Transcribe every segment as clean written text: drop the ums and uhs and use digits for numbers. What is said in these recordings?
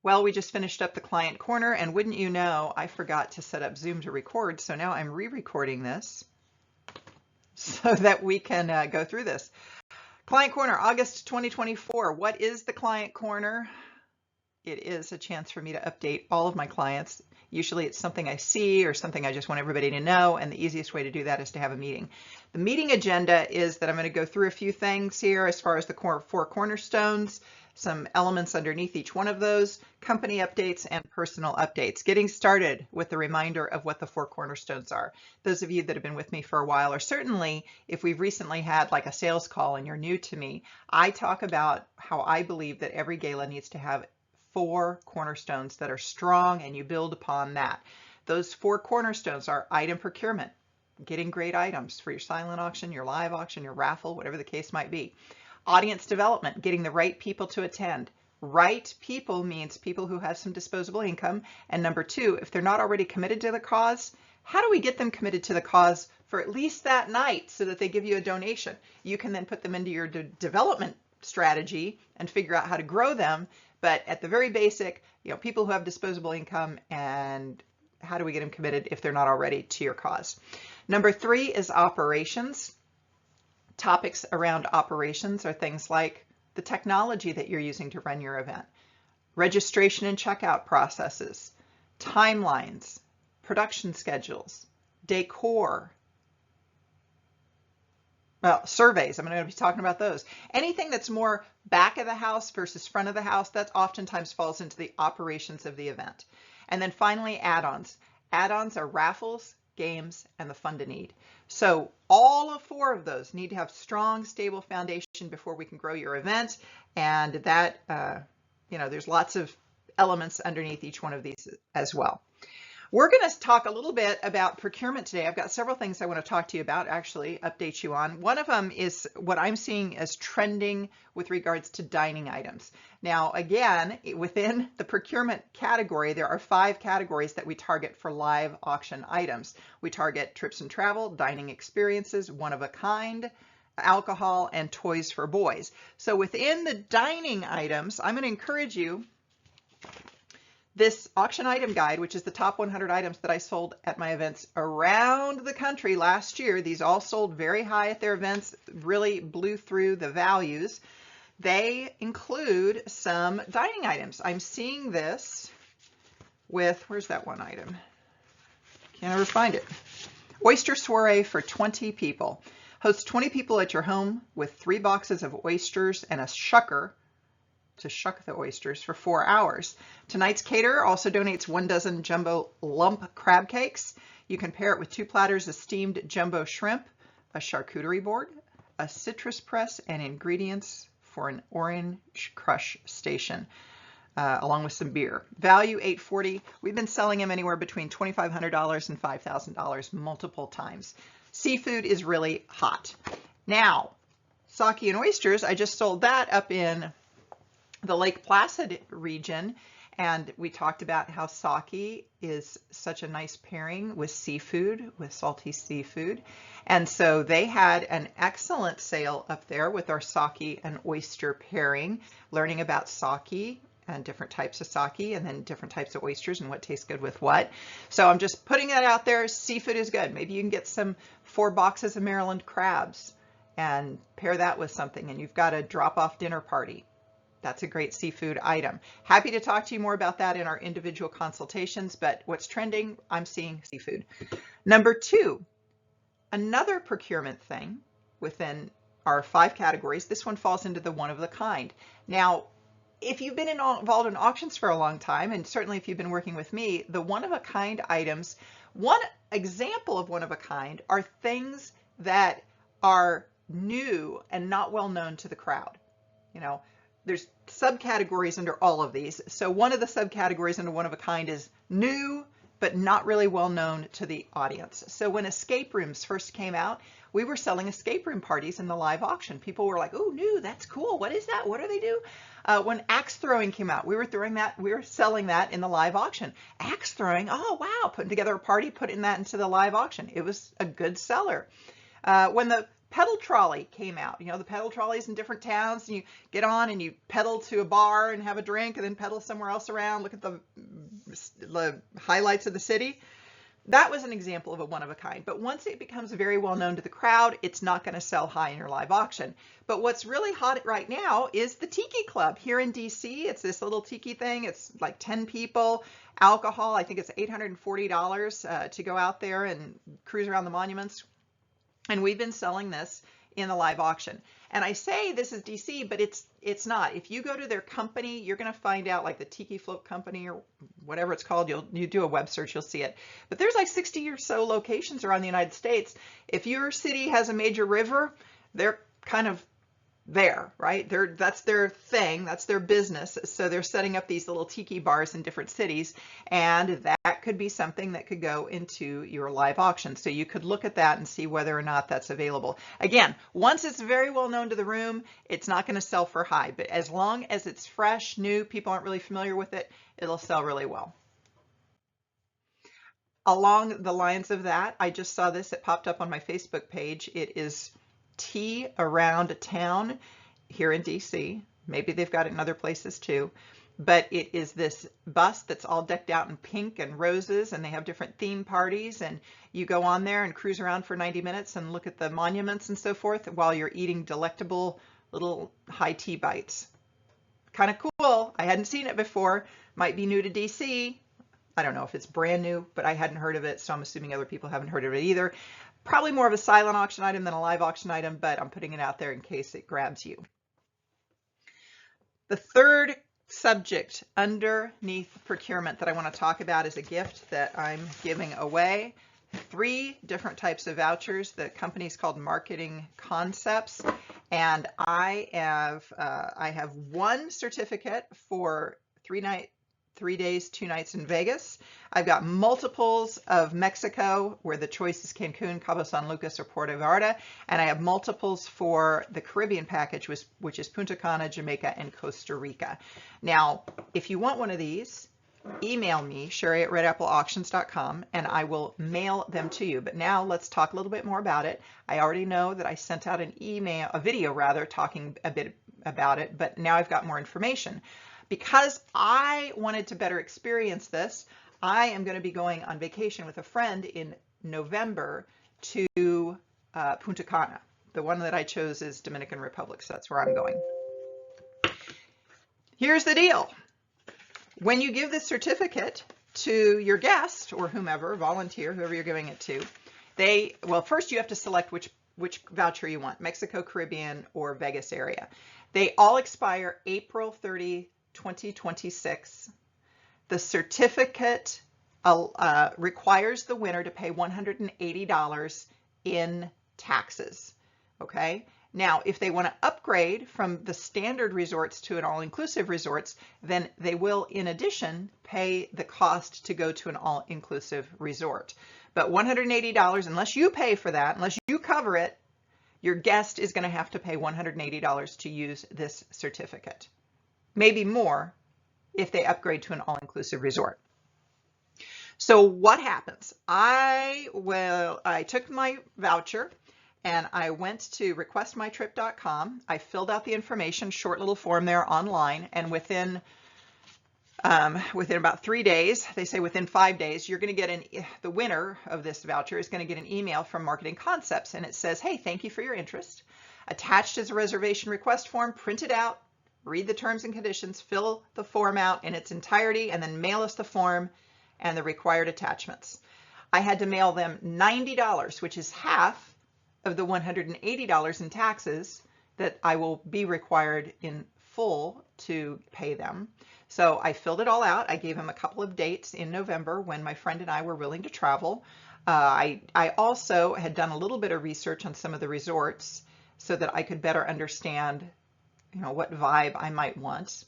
Well, we just finished up the client corner, and wouldn't you know, I forgot to set up Zoom to record, so now I'm re-recording this so that we can go through this. Client corner, August 2024. What is the client corner? It is a chance for me to update all of my clients. Usually it's something I see or something I just want everybody to know, and the easiest way to do that is to have a meeting. The meeting agenda is that I'm going to go through a few things here as far as the four cornerstones, some elements underneath each one of those, company updates and personal updates. Getting started with a reminder of what the four cornerstones are. Those of you that have been with me for a while, or certainly if we've recently had like a sales call and you're new to me, I talk about how I believe that every gala needs to have four cornerstones that are strong, and you build upon that. Those four cornerstones are item procurement, getting great items for your silent auction, your live auction, your raffle, whatever the case might be. Audience development, getting the right people to attend. Right people means people who have some disposable income. And number two, if they're not already committed to the cause, how do we get them committed to the cause for at least that night so that they give you a donation? You can then put them into your development strategy and figure out how to grow them. But at the very basic, people who have disposable income, and how do we get them committed if they're not already to your cause? Number three is operations. Topics around operations are things like the technology that you're using to run your event, registration and checkout processes, timelines, production schedules, decor, surveys. I'm going to be talking about those. Anything that's more back of the house versus front of the house, that oftentimes falls into the operations of the event. And then finally, add-ons. Add-ons are raffles, games, and the fund to need. So all of four of those need to have strong, stable foundation before we can grow your event. And that, there's lots of elements underneath each one of these as well. We're going to talk a little bit about procurement today. I've got several things I want to talk to you about, actually, update you on. One of them is what I'm seeing as trending with regards to dining items. Now, again, within the procurement category, there are 5 categories that we target for live auction items. We target trips and travel, dining experiences, one of a kind, alcohol, and toys for boys. So within the dining items, I'm going to encourage you, this auction item guide, which is the top 100 items that I sold at my events around the country last year. These all sold very high at their events, really blew through the values. They include some dining items. I'm seeing this with, where's that one item? Can't ever find it. Oyster soiree for 20 people. Host 20 people at your home with 3 boxes of oysters and a shucker to shuck the oysters for 4 hours. Tonight's caterer also donates 1 dozen jumbo lump crab cakes. You can pair it with 2 platters of steamed jumbo shrimp, a charcuterie board, a citrus press, and ingredients for an orange crush station, along with some beer. Value $8.40. We've been selling them anywhere between $2,500 and $5,000 multiple times. Seafood is really hot. Now, sake and oysters, I just sold that up in the Lake Placid region, and we talked about how sake is such a nice pairing with seafood, with salty seafood. And so they had an excellent sale up there with our sake and oyster pairing, learning about sake and different types of sake, and then different types of oysters and what tastes good with what. So I'm just putting that out there. Seafood is good. Maybe you can get some 4 boxes of Maryland crabs and pair that with something, and you've got a drop-off dinner party. That's a great seafood item. Happy to talk to you more about that in our individual consultations, but what's trending, I'm seeing seafood. Number 2, another procurement thing within our 5 categories. This one falls into the one of a kind. Now, if you've been involved in auctions for a long time, and certainly if you've been working with me, the one of a kind items, one example of one of a kind are things that are new and not well known to the crowd. There's subcategories under all of these. So one of the subcategories under one of a kind is new, but not really well known to the audience. So when escape rooms first came out, we were selling escape room parties in the live auction. People were like, "Oh, new, that's cool. What is that? What do they do?" When axe throwing came out, we were selling that in the live auction. Axe throwing, oh wow, putting together a party, putting that into the live auction. It was a good seller. When the pedal trolley came out. You know, the pedal trolleys in different towns, and you get on and you pedal to a bar and have a drink and then pedal somewhere else around, look at the highlights of the city. That was an example of a one-of-a-kind. But once it becomes very well known to the crowd, it's not going to sell high in your live auction. But what's really hot right now is the Tiki Club here in DC. It's this little tiki thing. It's like 10 people, alcohol. I think it's $840 to go out there and cruise around the monuments. And we've been selling this in the live auction. And I say this is DC, but it's not. If you go to their company, you're going to find out, like the Tiki Float Company or whatever it's called. You do a web search, you'll see it. But there's like 60 or so locations around the United States. If your city has a major river, they're kind of there, right? That's their thing, that's their business. So they're setting up these little tiki bars in different cities, and that could be something that could go into your live auction. So you could look at that and see whether or not that's available. Again, once it's very well known to the room, it's not going to sell for high, but as long as it's fresh, new, people aren't really familiar with it, it'll sell really well. Along the lines of that, I just saw this, it popped up on my Facebook page. It is Tea Around Town here in DC. Maybe they've got it in other places too, but it is this bus that's all decked out in pink and roses, and they have different theme parties, and you go on there and cruise around for 90 minutes and look at the monuments and so forth while you're eating delectable little high tea bites. Kind of cool. I hadn't seen it before. Might be new to DC. I don't know if it's brand new, but I hadn't heard of it, so I'm assuming other people haven't heard of it either. Probably more of a silent auction item than a live auction item, but I'm putting it out there in case it grabs you. The third subject underneath procurement that I want to talk about is a gift that I'm giving away. 3 different types of vouchers. The company is called Marketing Concepts, and I have 1 certificate for 3 days, 2 nights in Vegas. I've got multiples of Mexico, where the choice is Cancun, Cabo San Lucas, or Puerto Vallarta, and I have multiples for the Caribbean package, which is Punta Cana, Jamaica, and Costa Rica. Now, if you want one of these, email me, Sherry@redappleauctions.com, and I will mail them to you. But now let's talk a little bit more about it. I already know that I sent out a video rather, talking a bit about it, but now I've got more information. Because I wanted to better experience this, I am going to be going on vacation with a friend in November to Punta Cana. The one that I chose is Dominican Republic, so that's where I'm going. Here's the deal. When you give this certificate to your guest or whomever, volunteer, whoever you're giving it to, well, first you have to select which voucher you want, Mexico, Caribbean, or Vegas area. They all expire April 30, 2026. The certificate requires the winner to pay $180 in taxes. Okay. Now, if they want to upgrade from the standard resorts to an all-inclusive resorts, then they will, in addition, pay the cost to go to an all-inclusive resort. But $180, unless you pay for that, unless you cover it, your guest is going to have to pay $180 to use this certificate. Maybe more if they upgrade to an all-inclusive resort. So what happens? I took my voucher and I went to requestmytrip.com. I filled out the information, short little form there online, and within about 3 days, they say within 5 days, you're going to get the winner of this voucher is going to get an email from Marketing Concepts, and it says, hey, thank you for your interest. Attached is a reservation request form, print it out, read the terms and conditions, fill the form out in its entirety, and then mail us the form and the required attachments. I had to mail them $90, which is half of the $180 in taxes that I will be required in full to pay them. So I filled it all out. I gave them a couple of dates in November when my friend and I were willing to travel. I also had done a little bit of research on some of the resorts so that I could better understand what vibe I might want.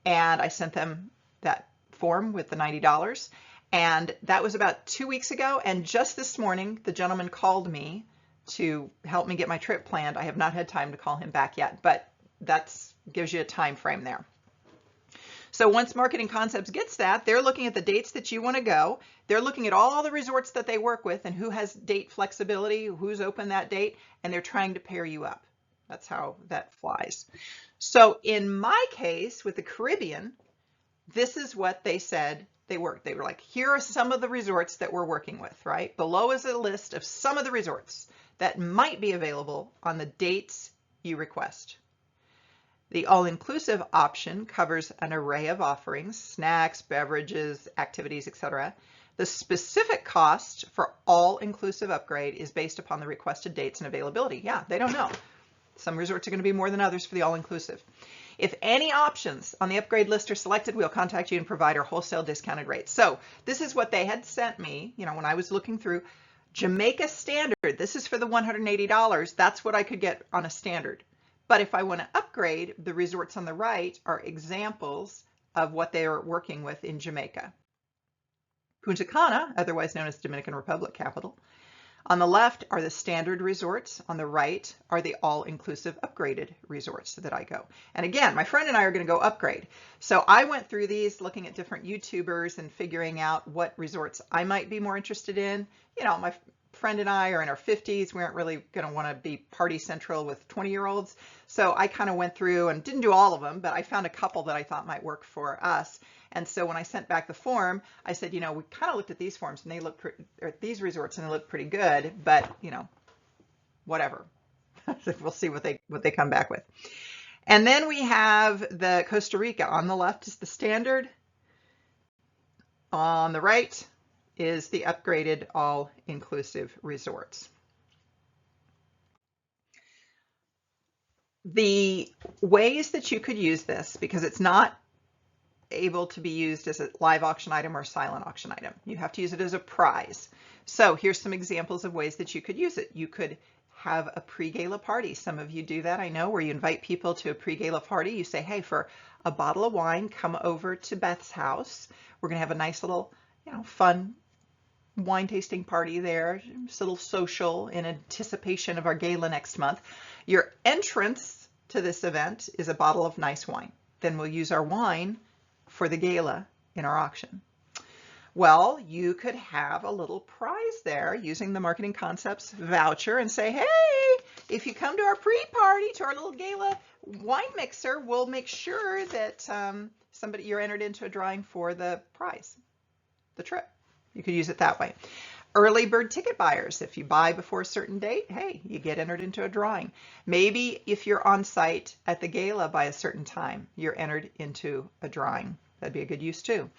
And I sent them that form with the $90. And that was about 2 weeks ago. And just this morning, the gentleman called me to help me get my trip planned. I have not had time to call him back yet, but that gives you a time frame there. So once Marketing Concepts gets that, they're looking at the dates that you want to go. They're looking at all the resorts that they work with and who has date flexibility, who's open that date, and they're trying to pair you up. That's how that flies. So in my case with the Caribbean, this is what they said they worked. They were like, here are some of the resorts that we're working with, right? Below is a list of some of the resorts that might be available on the dates you request. The all-inclusive option covers an array of offerings, snacks, beverages, activities, etc. The specific cost for all-inclusive upgrade is based upon the requested dates and availability. Yeah, they don't know. Some resorts are going to be more than others for the all-inclusive. If any options on the upgrade list are selected, we'll contact you and provide our wholesale discounted rates. So this is what they had sent me, you know, when I was looking through Jamaica standard. This is for the $180. That's what I could get on a standard. But if I want to upgrade, the resorts on the right are examples of what they are working with in Jamaica. Punta Cana, otherwise known as Dominican Republic capital. On the left are the standard resorts. On the right are the all-inclusive upgraded resorts that I go. And again, my friend and I are going to go upgrade. So I went through these looking at different YouTubers and figuring out what resorts I might be more interested in. You know, my friend and I are in our 50s. We aren't really going to want to be party central with 20-year-olds. So I kind of went through and didn't do all of them, but I found a couple that I thought might work for us. And so when I sent back the form, I said, you know, we kind of looked at these forms and they look or these resorts and they look pretty good, but you know, whatever. We'll see what they come back with. And then we have the Costa Rica. On the left is the standard. On the right is the upgraded all-inclusive resorts. The ways that you could use this, because it's not able to be used as a live auction item or silent auction item. You have to use it as a prize. So here's some examples of ways that you could use it. You could have a pre-gala party. Some of you do that, I know, where you invite people to a pre-gala party. You say, hey, for a bottle of wine, come over to Beth's house. We're gonna have a nice little, you know, fun wine tasting party there, just a little social in anticipation of our gala next month. Your entrance to this event is a bottle of nice wine. Then we'll use our wine for the gala in our auction. Well, you could have a little prize there using the Marketing Concepts voucher and say, hey, if you come to our pre-party, to our little gala wine mixer, we'll make sure that you're entered into a drawing for the prize, the trip. You could use it that way. Early bird ticket buyers, if you buy before a certain date, hey, you get entered into a drawing. Maybe if you're on site at the gala by a certain time, you're entered into a drawing. That'd be a good use too.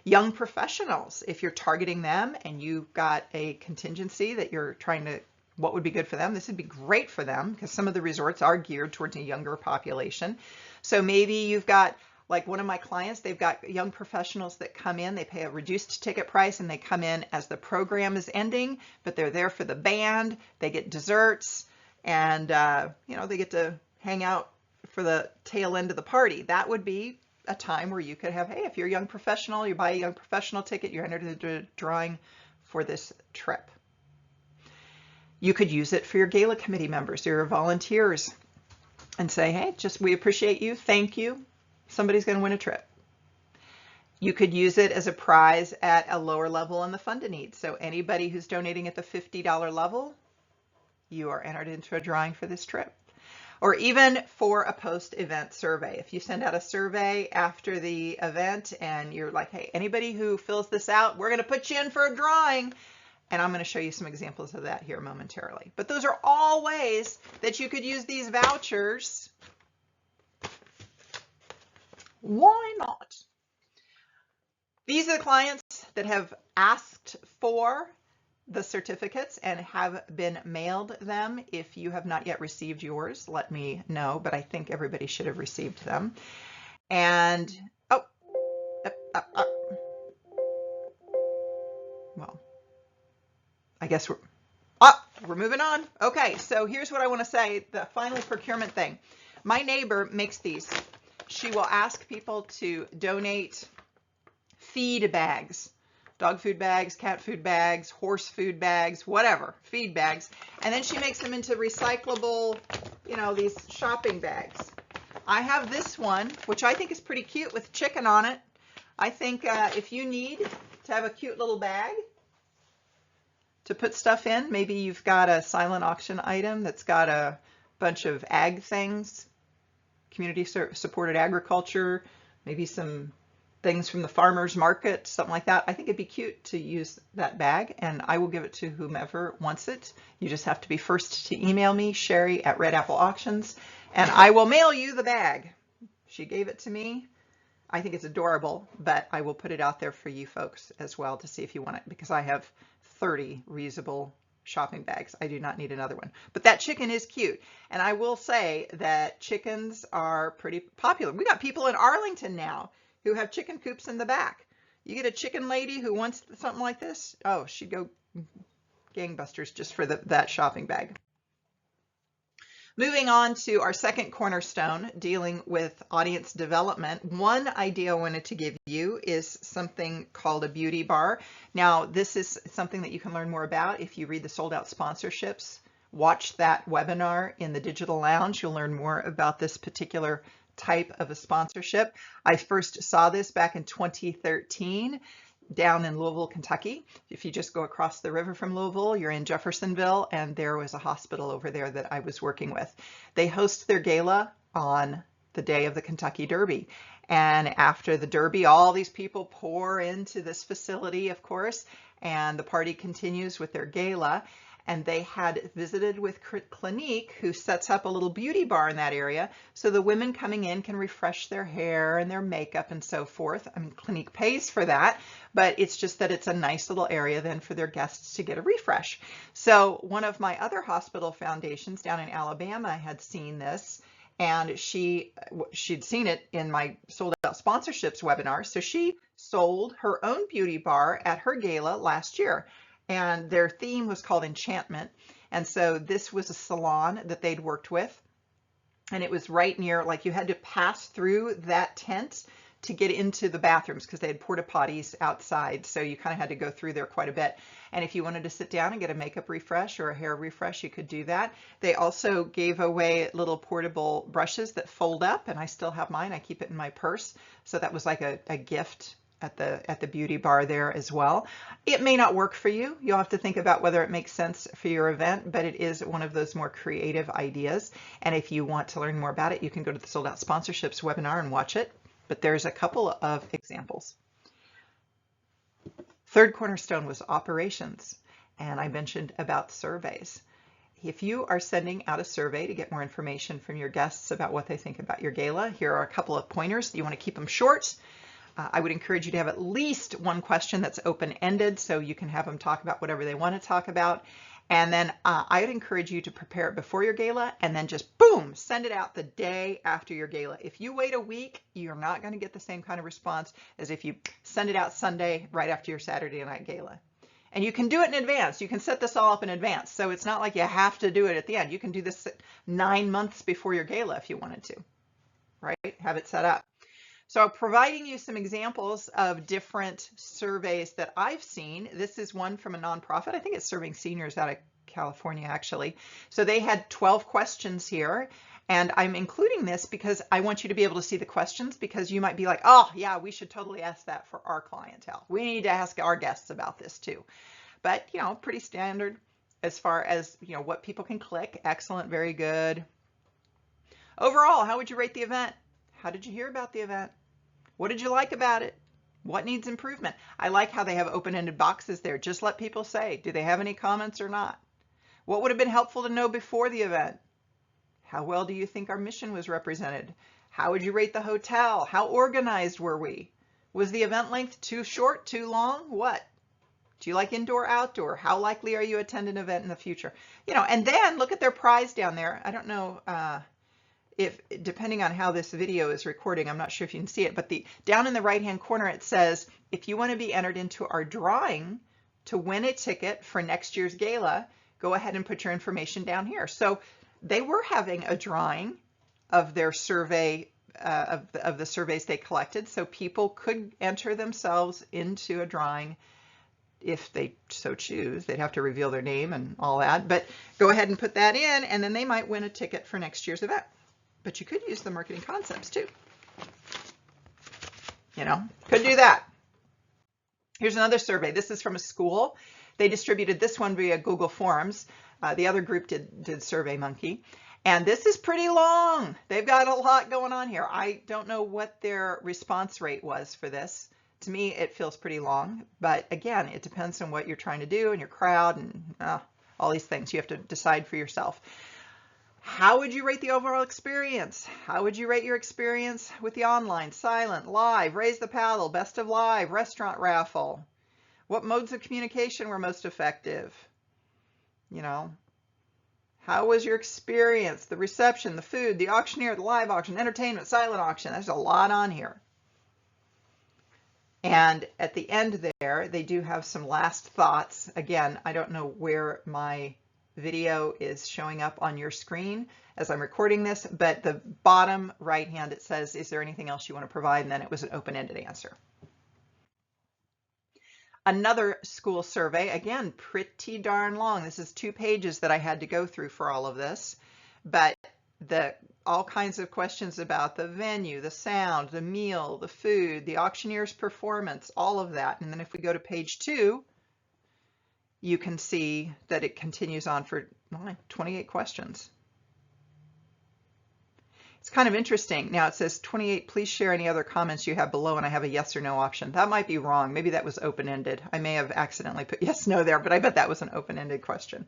Young professionals, if you're targeting them and you've got a contingency that you're trying to, what would be good for them? This would be great for them because some of the resorts are geared towards a younger population. So maybe you've got, like one of my clients, they've got young professionals that come in, they pay a reduced ticket price and they come in as the program is ending, but they're there for the band, they get desserts, and you know, they get to hang out for the tail end of the party. That would be a time where you could have, hey, if you're a young professional, you buy a young professional ticket, you're entered into a drawing for this trip. You could use it for your gala committee members or your volunteers and say, hey, just we appreciate you, thank you. Somebody's going to win a trip. You could use it as a prize at a lower level on the fund a need. So anybody who's donating at the $50 level, you are entered into a drawing for this trip. Or even for a post-event survey. If you send out a survey after the event and you're like, hey, anybody who fills this out, we're going to put you in for a drawing. And I'm going to show you some examples of that here momentarily. But those are all ways that you could use these vouchers. Why not? These are the clients that have asked for the certificates and have been mailed them. If you have not yet received yours, let me know, but I think everybody should have received them. And, well, I guess we're moving on. Okay, so here's what I want to say, the final procurement thing. My neighbor makes these. She will ask people to donate feed bags, dog food bags, cat food bags, horse food bags, whatever, feed bags. And then she makes them into recyclable, you know, these shopping bags. I have this one, which I think is pretty cute with chicken on it. I think if you need to have a cute little bag to put stuff in, maybe you've got a silent auction item that's got a bunch of ag things, community supported agriculture, maybe some things from the farmer's market, something like that. I think it'd be cute to use that bag, and I will give it to whomever wants it. You just have to be first to email me, Sherry at Red Apple Auctions, and I will mail you the bag. She gave it to me. I think it's adorable, but I will put it out there for you folks as well to see if you want it, because I have 30 reusable shopping bags. I do not need another one. But that chicken is cute. And I will say that chickens are pretty popular. We got people in Arlington now who have chicken coops in the back. You get a chicken lady who wants something like this, oh, she'd go gangbusters just for that shopping bag. Moving on to our second cornerstone, dealing with audience development. One idea I wanted to give you is something called a beauty bar. Now, this is something that you can learn more about if you read the sold out sponsorships. Watch that webinar in the Digital Lounge. You'll learn more about this particular type of a sponsorship. I first saw this back in 2013 down in Louisville, Kentucky. If you just go across the river from Louisville, you're in Jeffersonville, and there was a hospital over there that I was working with. They host their gala on the day of the Kentucky Derby. And after the Derby, all these people pour into this facility, of course, and the party continues with their gala. And they had visited with Clinique, who sets up a little beauty bar in that area, so the women coming in can refresh their hair and their makeup and so forth. I mean, Clinique pays for that, but it's just that it's a nice little area then for their guests to get a refresh. So one of my other hospital foundations down in Alabama had seen this, and she'd seen it in my sold out sponsorships webinar. So she sold her own beauty bar at her gala last year. And their theme was called Enchantment. And so this was a salon that they'd worked with. And it was right near, like you had to pass through that tent to get into the bathrooms because they had porta potties outside. So you kind of had to go through there quite a bit. And if you wanted to sit down and get a makeup refresh or a hair refresh, you could do that. They also gave away little portable brushes that fold up, and I still have mine. I keep it in my purse. So that was like a gift at the beauty bar there as well. It may not work for you. You'll have to think about whether it makes sense for your event, but it is one of those more creative ideas. And if you want to learn more about it, you can go to the Sold Out Sponsorships webinar and watch it. But there's a couple of examples. Third cornerstone was operations. And I mentioned about surveys. If you are sending out a survey to get more information from your guests about what they think about your gala, here are a couple of pointers. You want to keep them short. I would encourage you to have at least one question that's open-ended so you can have them talk about whatever they want to talk about. And then I would encourage you to prepare it before your gala and then just boom, send it out the day after your gala. If you wait a week, you're not going to get the same kind of response as if you send it out Sunday right after your Saturday night gala. And you can do it in advance. You can set this all up in advance. So it's not like you have to do it at the end. You can do this 9 months before your gala if you wanted to, right? Have it set up. So providing you some examples of different surveys that I've seen. This is one from a nonprofit. I think it's serving seniors out of California, actually. So they had 12 questions here. And I'm including this because I want you to be able to see the questions, because you might be like, oh, yeah, we should totally ask that for our clientele. We need to ask our guests about this too. But, you know, pretty standard as far as, you know, what people can click. Excellent, very good. Overall, how would you rate the event? How did you hear about the event? What did you like about it? What needs improvement? I like how they have open-ended boxes there. Just let people say, do they have any comments or not? What would have been helpful to know before the event? How well do you think our mission was represented? How would you rate the hotel? How organized were we? Was the event length too short, too long? What? Do you like indoor, outdoor? How likely are you to attend an event in the future? You know, and then look at their prize down there. I don't know if, depending on how this video is recording, I'm not sure if you can see it, but down in the right-hand corner, it says, if you want to be entered into our drawing to win a ticket for next year's gala, go ahead and put your information down here. So they were having a drawing of their survey, of the surveys they collected, so people could enter themselves into a drawing if they so choose. They'd have to reveal their name and all that, but go ahead and put that in, and then they might win a ticket for next year's event. but you could use the marketing concepts too. Could do that. Here's another survey. This is from a school. They distributed this one via Google Forms. The other group did SurveyMonkey. And this is pretty long. They've got a lot going on here. I don't know what their response rate was for this. To me, it feels pretty long. But again, it depends on what you're trying to do and your crowd and all these things. You have to decide for yourself. How would you rate the overall experience? How would you rate your experience with the online, silent, live, raise the paddle, best of live, restaurant raffle? What modes of communication were most effective? How was your experience? The reception, the food, the auctioneer, the live auction, entertainment, silent auction. There's a lot on here. And at the end there, they do have some last thoughts. Again, I don't know where my video is showing up on your screen as I'm recording this, but the bottom right hand, it says, is there anything else you want to provide? And then it was an open-ended answer. Another school survey, again, pretty darn long. This is 2 pages that I had to go through for all of this, but all kinds of questions about the venue, the sound, the meal, the food, the auctioneer's performance, all of that. And then if we go to page 2, you can see that it continues on for 28 questions. It's kind of interesting. Now it says 28, please share any other comments you have below, and I have a yes or no option. That might be wrong. Maybe that was open-ended. I may have accidentally put yes, no there, but I bet that was an open-ended question.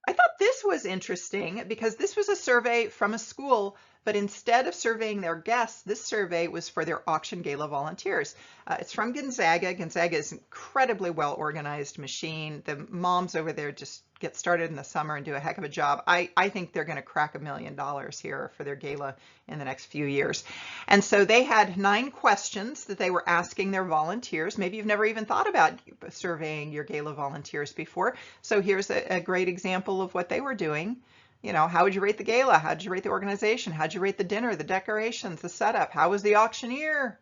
I thought this was interesting because this was a survey from a school, but instead of surveying their guests, this survey was for their auction gala volunteers. It's from Gonzaga. Gonzaga is an incredibly well-organized machine. The moms over there just get started in the summer and do a heck of a job. I think they're going to crack $1 million here for their gala in the next few years. And so they had 9 questions that they were asking their volunteers. Maybe you've never even thought about surveying your gala volunteers before. So here's a great example of what they were doing. How would you rate the gala? How did you rate the organization? How did you rate the dinner, the decorations, the setup? How was the auctioneer?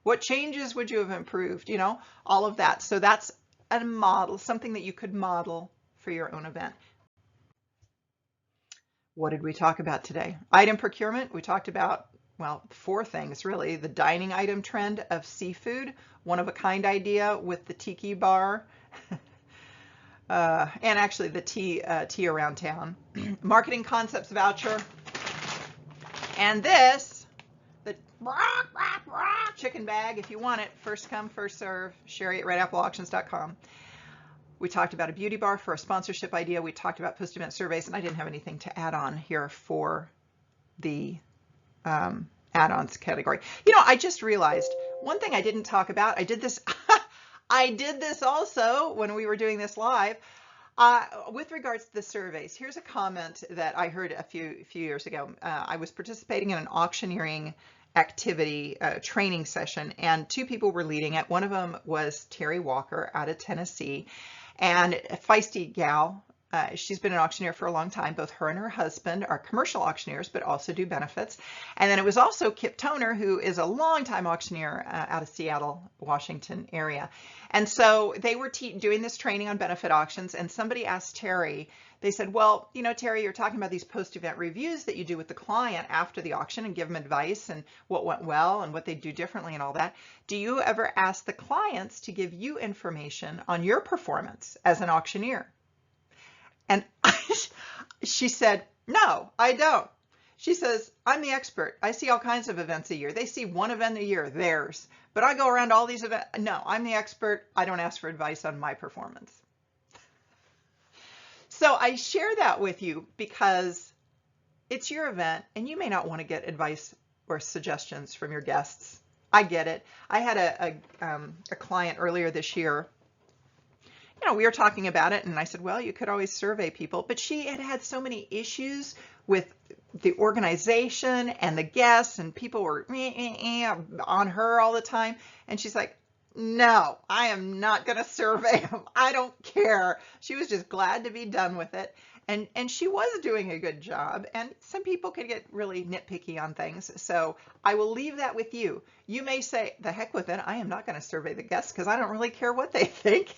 What changes would you have improved? All of that. So that's a model, something that you could model for your own event. What did we talk about today? Item procurement. We talked about, 4 things really. The dining item trend of seafood, one-of-a-kind idea with the tiki bar. And actually the tea around town. Marketing concepts voucher. And this, the chicken bag, if you want it, first come, first serve, Sherry at redappleauctions.com. We talked about a beauty bar for a sponsorship idea. We talked about post-event surveys, and I didn't have anything to add on here for the add-ons category. I just realized one thing I didn't talk about. I did this I did this also when we were doing this live. With regards to the surveys, here's a comment that I heard a few years ago. I was participating in an auctioneering activity training session, and 2 people were leading it. One of them was Terry Walker out of Tennessee, and a feisty gal. She's been an auctioneer for a long time. Both her and her husband are commercial auctioneers, but also do benefits. And then it was also Kip Toner, who is a longtime auctioneer out of Seattle, Washington area. And so they were doing this training on benefit auctions, and somebody asked Terry, they said, well, Terry, you're talking about these post-event reviews that you do with the client after the auction and give them advice and what went well and what they do differently and all that. Do you ever ask the clients to give you information on your performance as an auctioneer? And she said, no, I don't. She says, I'm the expert. I see all kinds of events a year. They see one event a year, theirs. But I go around all these events. No, I'm the expert. I don't ask for advice on my performance. So I share that with you because it's your event and you may not want to get advice or suggestions from your guests. I get it. I had a client earlier this year. We were talking about it, and I said, well, you could always survey people, but she had so many issues with the organization and the guests, and people were on her all the time. And she's like, no, I am not going to survey them. I don't care. She was just glad to be done with it. And she was doing a good job, and some people can get really nitpicky on things. So I will leave that with you. You may say, the heck with it, I am not going to survey the guests because I don't really care what they think.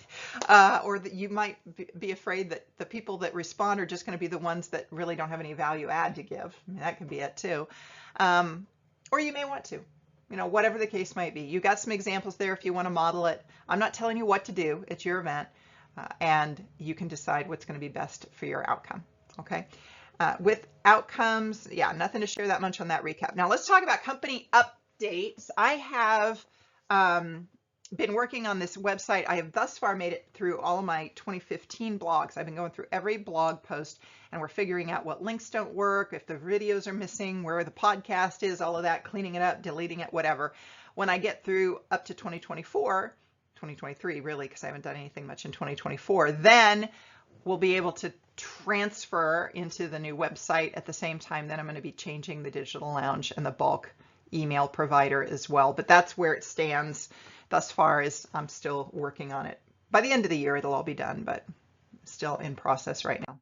Or that you might be afraid that the people that respond are just going to be the ones that really don't have any value add to give. I mean, that could be it too. Or you may want to. You know, whatever the case might be. You got some examples there if you want to model it. I'm not telling you what to do. It's your event. And you can decide what's going to be best for your outcome. Okay. With outcomes, yeah, nothing to share that much on that recap. Now let's talk about company updates. I have been working on this website. I have thus far made it through all of my 2015 blogs. I've been going through every blog post, and we're figuring out what links don't work, if the videos are missing, where the podcast is, all of that, cleaning it up, deleting it, whatever. When I get through up to 2023 really, because I haven't done anything much in 2024, then we'll be able to transfer into the new website. At the same time, then I'm going to be changing the digital lounge and the bulk email provider as well. But that's where it stands thus far, is I'm still working on it. By the end of the year, it'll all be done, but still in process right now.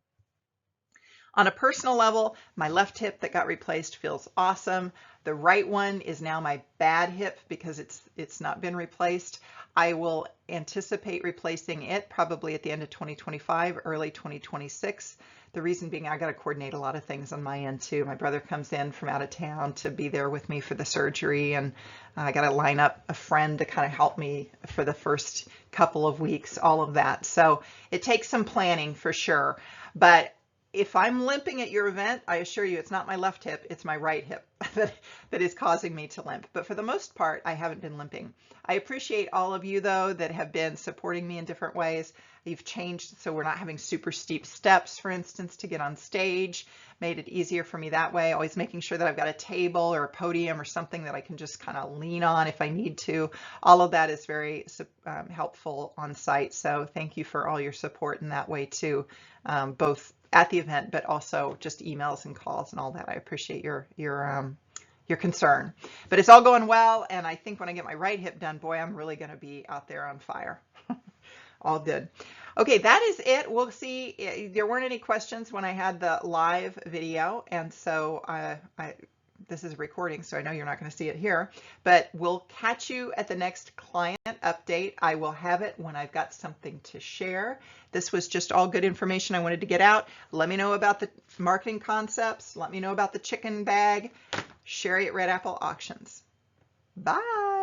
On a personal level, my left hip that got replaced feels awesome. The right one is now my bad hip because it's not been replaced. I will anticipate replacing it probably at the end of 2025, early 2026. The reason being, I got to coordinate a lot of things on my end too. My brother comes in from out of town to be there with me for the surgery, and I got to line up a friend to kind of help me for the first couple of weeks, all of that. So it takes some planning for sure. But if I'm limping at your event, I assure you it's not my left hip, it's my right hip that is causing me to limp. But for the most part, I haven't been limping. I appreciate all of you, though, that have been supporting me in different ways. You've changed so we're not having super steep steps, for instance, to get on stage. Made it easier for me that way. Always making sure that I've got a table or a podium or something that I can just kind of lean on if I need to. All of that is very helpful on site. So thank you for all your support in that way too, both at the event, but also just emails and calls and all that. I appreciate your concern. But it's all going well, and I think when I get my right hip done, boy, I'm really going to be out there on fire. All good. Okay, that is it. We'll see. There weren't any questions when I had the live video, and so this is a recording, so I know you're not going to see it here, but we'll catch you at the next client update. I will have it when I've got something to share. This was just all good information I wanted to get out. Let me know about the marketing concepts. Let me know about the chicken bag. Sherry at Red Apple Auctions. Bye.